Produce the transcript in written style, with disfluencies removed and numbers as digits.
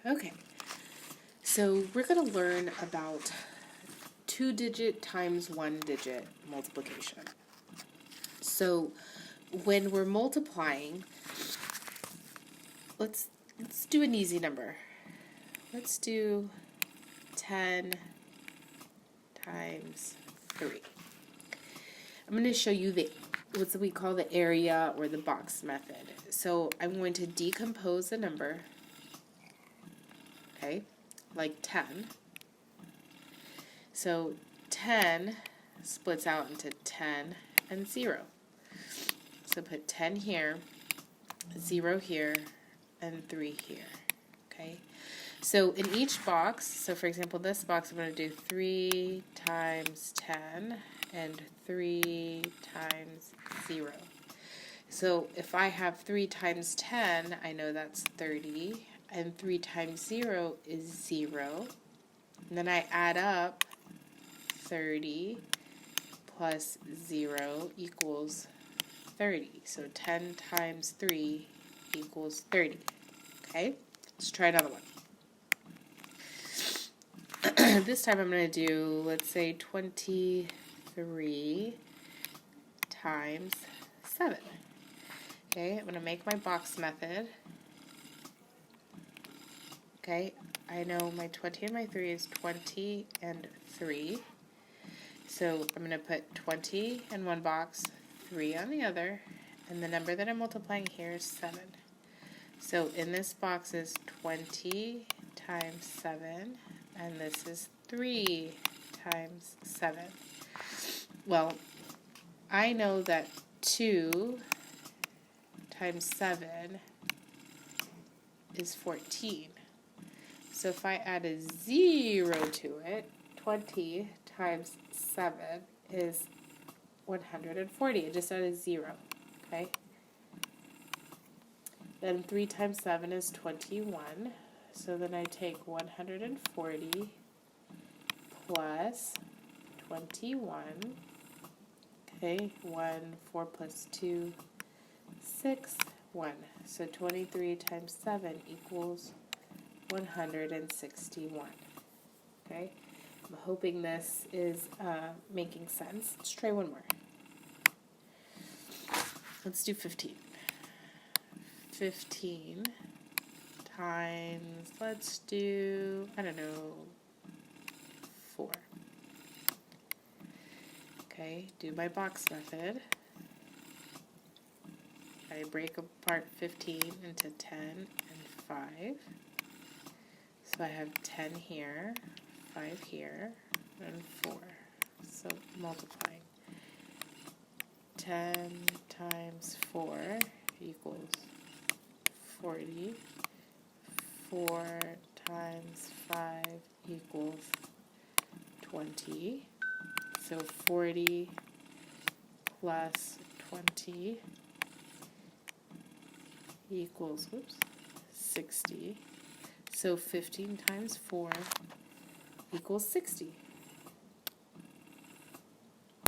Okay, so we're going to learn about 2-digit times 1-digit multiplication. So when we're multiplying, let's do an easy number. Let's do 10 times 3. I'm going to show you what we call the area or the box method. So I'm going to decompose a number, okay, like 10. So 10 splits out into 10 and 0. So put 10 here, 0 here, and 3 here, okay? So in each box, so for example, this box, I'm going to do 3 times 10 and 3 times 0. So if I have 3 times 10, I know that's 30, and 3 times 0 is 0. And then I add up 30 plus 0 equals 30. So 10 times 3 equals 30. Okay, let's try another one. This time I'm going to do, let's say, 23 times 7. Okay, I'm going to make my box method. Okay, I know my 20 and my 3 is 20 and 3. So I'm going to put 20 in one box, 3 on the other, and the number that I'm multiplying here is 7. So in this box is 20 times 7, and this is 3 times 7. Well, I know that 2 times 7 is 14. So if I add a 0 to it, 20 times 7 is 140. I just added 0, okay? Then 3 times 7 is 21. So then I take 140 plus 21. Okay, 4 plus 2, 6, 1. So 23 times 7 equals 161. Okay, I'm hoping this is making sense. Let's try one more. Let's do 15. 15 times, let's do, I don't know, 4. Okay, do my box method. I break apart 15 into 10 and 5. So I have 10 here, 5 here, and 4. So multiplying. 10 times 4 equals 40. 4 times 5 equals 20. So 40 plus 20 equals 60. So 15 times 4 equals 60.